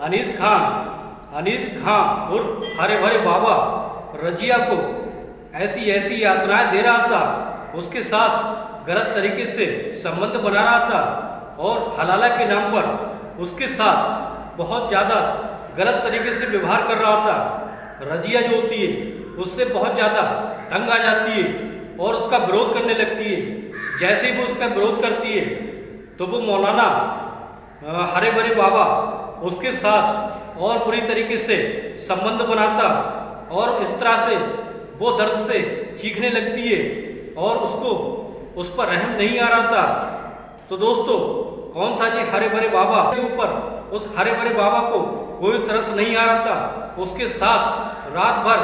अनीस खान उर्फ हरे भरे बाबा रजिया को ऐसी ऐसी यातनाएं दे रहा था, उसके साथ गलत तरीके से संबंध बना रहा था और हलाला के नाम पर उसके साथ बहुत ज़्यादा गलत तरीके से व्यवहार कर रहा था। रजिया जो होती है उससे बहुत ज़्यादा तंग आ जाती है और उसका विरोध करने लगती है। जैसे ही वो उसका विरोध करती है तो वो मौलाना हरे भरे बाबा उसके साथ और बुरी तरीके से संबंध बनाता और इस तरह से वो दर्द से चीखने लगती है और उसको उस पर रहम नहीं आ रहा था। तो दोस्तों, कौन था ये हरे भरे बाबा के ऊपर? उस हरे भरे बाबा को कोई तरस नहीं आ रहा था। उसके साथ रात भर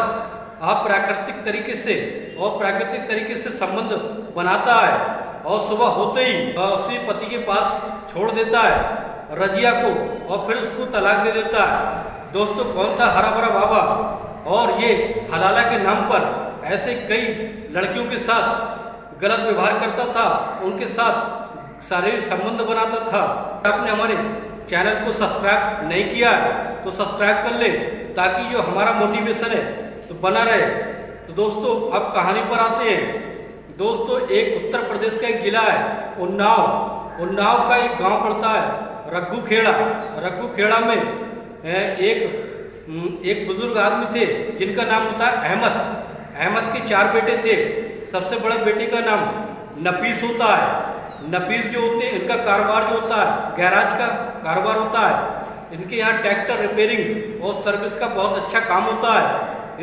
अप्राकृतिक तरीके से संबंध बनाता है और सुबह होते ही उसी पति के पास छोड़ देता है रजिया को और फिर उसको तलाक दे देता है। दोस्तों, कौन था हरा भरा बाबा? और ये हलाला के नाम पर ऐसे कई लड़कियों के साथ गलत व्यवहार करता था, उनके साथ शारीरिक संबंध बनाता था। आपने हमारे चैनल को सब्सक्राइब नहीं किया तो सब्सक्राइब कर ले ताकि जो हमारा मोटिवेशन है तो बना रहे। तो दोस्तों, अब कहानी पर आते हैं। दोस्तों, एक उत्तर प्रदेश का एक जिला है उन्नाव का एक गांव पड़ता है रग्गू खेड़ा में एक बुजुर्ग आदमी थे जिनका नाम होता है अहमद के 4 बेटे थे। सबसे बड़े बेटे का नाम नफीस होता है। नफीस जो होते हैं, इनका कारोबार जो होता है गैराज का कारोबार होता है। इनके यहाँ ट्रैक्टर रिपेयरिंग और सर्विस का बहुत अच्छा काम होता है।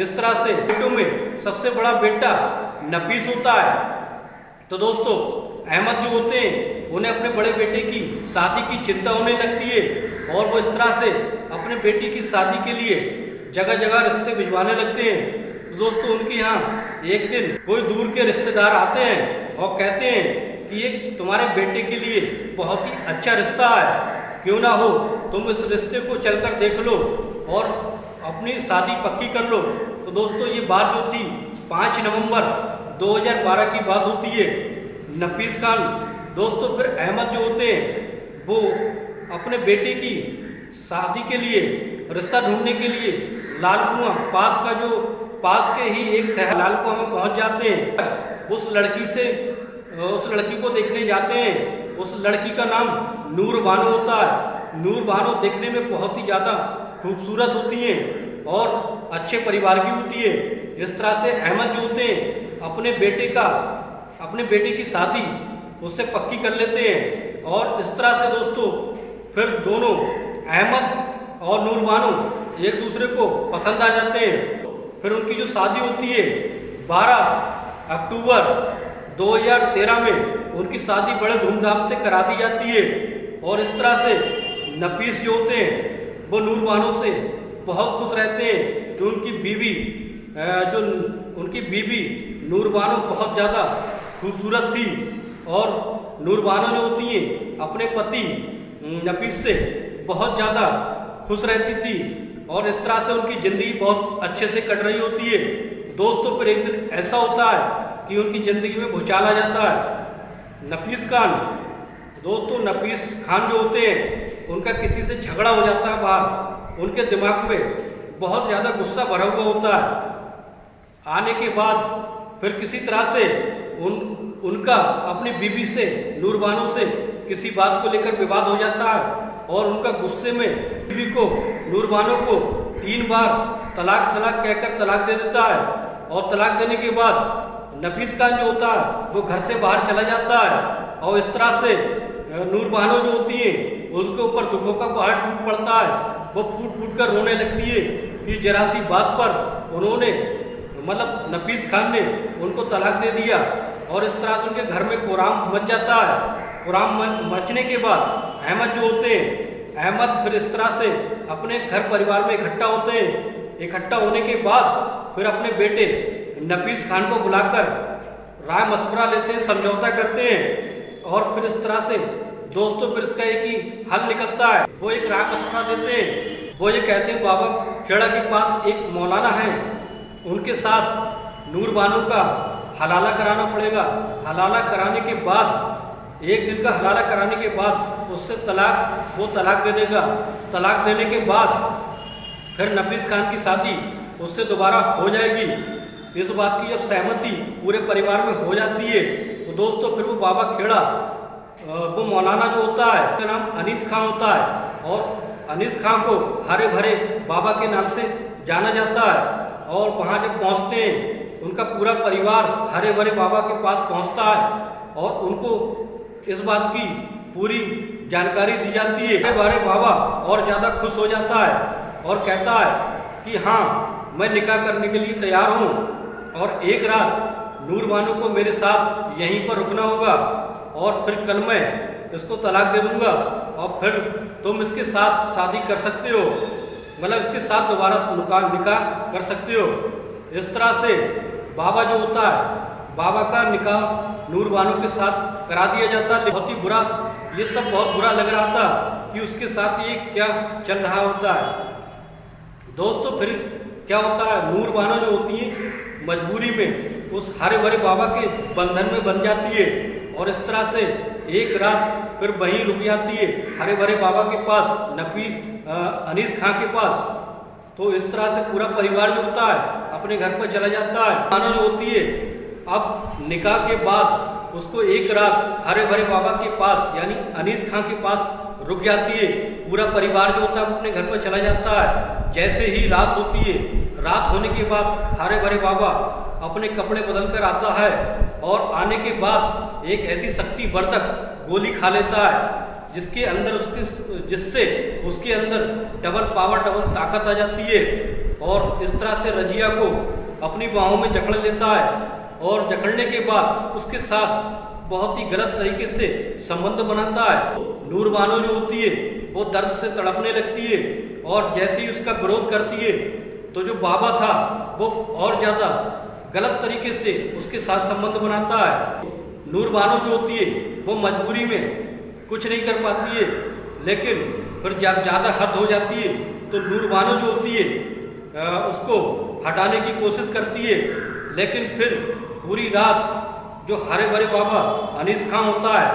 इस तरह से बेटों में सबसे बड़ा बेटा नफीस होता है। तो दोस्तों, अहमद जो होते हैं उन्हें अपने बड़े बेटे की शादी की चिंता होने लगती है और वो इस तरह से अपने बेटी की शादी के लिए जगह जगह रिश्ते भिजवाने लगते हैं। दोस्तों, उनके यहाँ एक दिन कोई दूर के रिश्तेदार आते हैं और कहते हैं कि ये तुम्हारे बेटे के लिए बहुत ही अच्छा रिश्ता है, क्यों ना हो तुम इस रिश्ते को चलकर देख लो और अपनी शादी पक्की कर लो। तो दोस्तों, ये बात जो थी 5 नवंबर 2012 की बात होती है। नफीस खान दोस्तों फिर अहमद जो होते हैं वो अपने बेटे की शादी के लिए रिश्ता ढूंढने के लिए लालकुआं पास के ही एक शहर लालकुआं में पहुंच जाते हैं। उस लड़की को देखने जाते हैं। उस लड़की का नाम नूर बानो होता है। नूर बानो देखने में बहुत ही ज़्यादा खूबसूरत होती हैं और अच्छे परिवार की होती है। इस तरह से अहमद जो होते हैं अपने बेटे की शादी उससे पक्की कर लेते हैं और इस तरह से दोस्तों फिर दोनों अहमद और नूर बानो एक दूसरे को पसंद आ जाते हैं। फिर उनकी जो शादी होती है 12 अक्टूबर 2013 में उनकी शादी बड़े धूमधाम से करा दी जाती है और इस तरह से नफीस जो होते हैं वो नूर बानो से बहुत खुश रहते हैं कि उनकी बीवी नूर बानो बहुत ज़्यादा खूबसूरत थी और नूर बानो जो होती हैं अपने पति नफीस से बहुत ज़्यादा खुश रहती थी और इस तरह से उनकी ज़िंदगी बहुत अच्छे से कट रही होती है। दोस्तों, फिर एक दिन ऐसा होता है कि उनकी ज़िंदगी में भूचाल आ जाता है। नफीस खान जो होते हैं उनका किसी से झगड़ा हो जाता है बाहर। उनके दिमाग में बहुत ज़्यादा गुस्सा भरा हुआ होता है। आने के बाद फिर किसी तरह से उनका अपनी बीवी से नूर बानो से किसी बात को लेकर विवाद हो जाता है और उनका गुस्से में बीवी को नूर बानो को 3 बार तलाक कहकर तलाक दे देता है और तलाक देने के बाद नफीस खान जो होता है वो घर से बाहर चला जाता है और इस तरह से नूर बानो जो होती है उसके ऊपर दुखों का पहाड़ टूट पड़ता है। वो फूट कर रोने लगती है कि जरा सी बात पर उन्होंने नफीस खान ने उनको तलाक दे दिया और इस तरह से उनके घर में कोराम मच जाता है। कोराम मचने के बाद अहमद जो होते हैं फिर इस तरह से अपने घर परिवार में इकट्ठा होते हैं। इकट्ठा होने के बाद फिर अपने बेटे नफीस खान को बुलाकर राय मशवरा लेते हैं, समझौता करते हैं और फिर इस तरह से दोस्तों फिर इसका एक ही हल निकलता है। वो एक राय मशवरा देते हैं। वो ये कहते हैं बाबा खेड़ा के पास एक मौलाना है, उनके साथ नूर बानो का हलाला कराना पड़ेगा। हलाला कराने के बाद एक दिन का हलाला कराने के बाद उससे वो तलाक दे देगा। तलाक देने के बाद फिर नफीस खान की शादी उससे दोबारा हो जाएगी। इस बात की जब सहमति पूरे परिवार में हो जाती है तो दोस्तों फिर वो बाबा खेड़ा, वो मौलाना जो होता है उसका नाम अनीस खां होता है, और अनीस खां को हरे भरे बाबा के नाम से जाना जाता है। और वहाँ जब पहुँचते हैं उनका पूरा परिवार हरे भरे बाबा के पास पहुँचता है और उनको इस बात की पूरी जानकारी दी जाती है। हरे भरे बाबा और ज़्यादा खुश हो जाता है और कहता है कि हाँ, मैं निकाह करने के लिए तैयार हूँ और एक रात नूर बानो को मेरे साथ यहीं पर रुकना होगा और फिर कल मैं इसको तलाक दे दूंगा और फिर तुम इसके साथ शादी कर सकते हो, मतलब इसके साथ दोबारा निकाह कर सकते हो। इस तरह से बाबा जो होता है, बाबा का निकाह नूर बानो के साथ करा दिया जाता है। बहुत ही बुरा, ये सब बहुत बुरा लग रहा था कि उसके साथ ये क्या चल रहा होता है। दोस्तों फिर क्या होता है, नूर बानो जो होती है मजबूरी में उस हरे भरे बाबा के बंधन में बन जाती है और इस तरह से एक रात फिर वहीं रुक जाती है हरे भरे बाबा के पास, अनीस खां के पास। तो इस तरह से पूरा परिवार जो होता है अपने घर पर चला जाता है। बानो जो होती है अब निकाह के बाद उसको एक रात हरे भरे बाबा के पास यानी अनीस खां के पास रुक जाती है। पूरा परिवार जो होता है अपने घर पर चला जाता है। जैसे ही रात होती है, रात होने के बाद हरे भरे बाबा अपने कपड़े बदल कर आता है और आने के बाद एक ऐसी शक्तिवर्धक गोली खा लेता है जिससे उसके अंदर डबल पावर, डबल ताकत आ जाती है और इस तरह से रजिया को अपनी बाहों में जकड़ लेता है और जकड़ने के बाद उसके साथ बहुत ही गलत तरीके से संबंध बनाता है। नूर बानो जो होती है वो दर्द से तड़पने लगती है और जैसे ही उसका विरोध करती है तो जो बाबा था वो और ज़्यादा गलत तरीके से उसके साथ संबंध बनाता है। नूर बानो जो होती है वो मजबूरी में कुछ नहीं कर पाती है, लेकिन फिर जब ज़्यादा हद हो जाती है तो नूर बानो जो होती है उसको हटाने की कोशिश करती है, लेकिन फिर पूरी रात जो हरे भरे बाबा अनीस खां होता है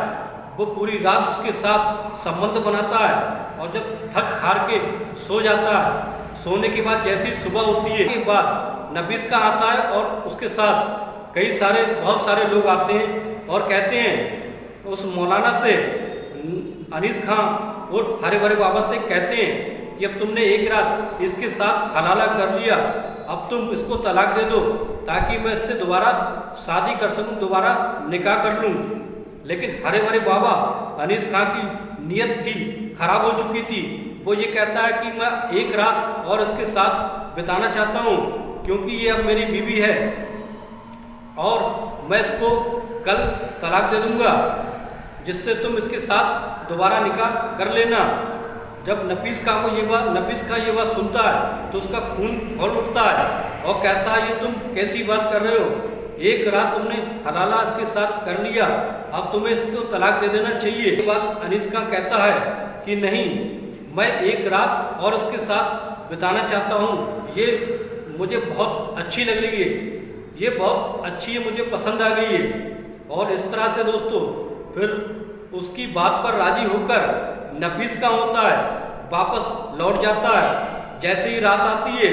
वो पूरी रात उसके साथ संबंध बनाता है और जब थक हार के सो जाता है, सोने के बाद जैसी सुबह होती है के बाद नफीस खां आता है और उसके साथ बहुत सारे लोग आते हैं और कहते हैं उस मौलाना से, अनीस खां और हरे भरे बाबा से कहते हैं कि अब तुमने एक रात इसके साथ हलाला कर लिया, अब तुम इसको तलाक दे दो ताकि मैं इससे दोबारा शादी कर सकूं, दोबारा निकाह कर लूं। लेकिन हरे भरे बाबा अनीस खां की नीयत थी खराब हो चुकी थी। वो ये कहता है कि मैं एक रात और इसके साथ बिताना चाहता हूँ क्योंकि ये अब मेरी बीवी है और मैं इसको कल तलाक दे दूंगा जिससे तुम इसके साथ दोबारा निकाह कर लेना। जब नफीस खां ये बात सुनता है तो उसका खून खौल उठता है और कहता है ये तुम कैसी बात कर रहे हो, एक रात तुमने हलाला इसके साथ कर लिया, अब तुम्हें इसको तलाक दे देना चाहिए। ये बात अनीस खां कहता है कि नहीं, मैं एक रात और इसके साथ बिताना चाहता हूँ, ये मुझे बहुत अच्छी लग रही है, ये बहुत अच्छी है, मुझे पसंद आ गई है। और इस तरह से दोस्तों फिर उसकी बात पर राजी होकर नफीस खां होता है वापस लौट जाता है। जैसे ही रात आती है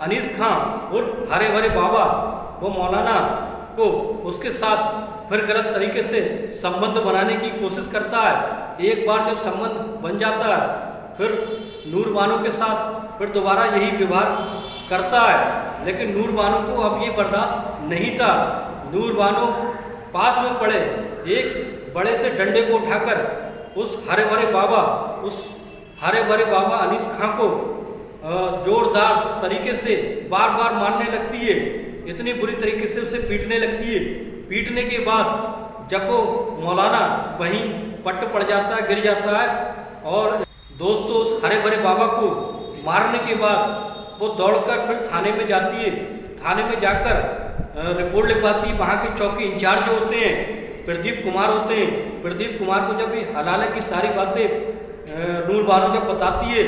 अनीस खां और हरे भरे बाबा वो मौलाना को उसके साथ फिर गलत तरीके से संबंध बनाने की कोशिश करता है। एक बार जब संबंध बन जाता है फिर नूर बानो के साथ फिर दोबारा यही व्यवहार करता है, लेकिन नूर बानो को अब ये बर्दाश्त नहीं था। नूर बानो पास में पड़े एक बड़े से डंडे को उठाकर उस हरे भरे बाबा अनीस खां को जोरदार तरीके से बार बार मारने लगती है, इतनी बुरी तरीके से उसे पीटने लगती है। पीटने के बाद जब वो मौलाना वहीं पट्ट पड़ जाता है, गिर जाता है और दोस्तों उस हरे भरे बाबा को मारने के बाद वो दौड़कर फिर थाने में जाती है। थाने में जाकर रिपोर्ट लिखवाती है। वहाँ के चौकी इंचार्ज जो होते हैं प्रदीप कुमार होते हैं। प्रदीप कुमार को जब ये हलाले की सारी बातें नूर बानो जब बताती है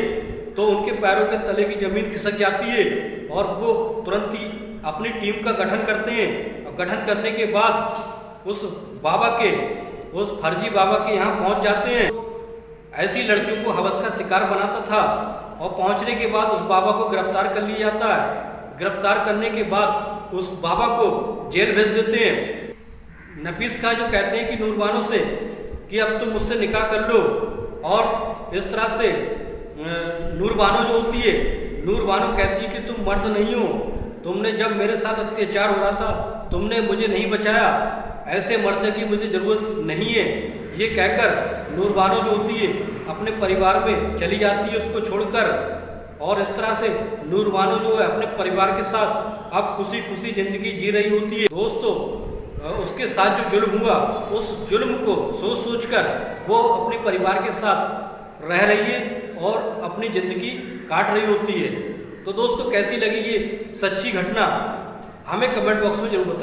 तो उनके पैरों के तले की ज़मीन खिसक जाती है और वो तुरंत ही अपनी टीम का गठन करते हैं। और गठन करने के बाद उस बाबा के उस फर्जी बाबा के यहाँ पहुँच जाते हैं। ऐसी लड़कियों को हवस का शिकार बनाता था और पहुँचने के बाद उस बाबा को गिरफ्तार कर लिया जाता है। गिरफ्तार करने के बाद उस बाबा को जेल भेज देते हैं। नफीस खां जो कहते हैं कि नूरबानो से कि अब तुम मुझसे निकाह कर लो, और इस तरह से नूरबानो जो होती है, नूरबानो कहती है कि तुम मर्द नहीं हो, तुमने जब मेरे साथ अत्याचार हो रहा था तुमने मुझे नहीं बचाया, ऐसे मर्द की मुझे ज़रूरत नहीं है। ये कहकर नूरबानो जो होती है अपने परिवार में चली जाती है उसको छोड़कर, और इस तरह से नूरबानो जो है अपने परिवार के साथ अब खुशी खुशी ज़िंदगी जी रही होती है। दोस्तों, उसके साथ जो जुल्म हुआ उस जुल्म को सोच सोच कर वो अपने परिवार के साथ रह रही है और अपनी ज़िंदगी काट रही होती है। तो दोस्तों, कैसी लगी ये सच्ची घटना हमें कमेंट बॉक्स में जरूर बताएं।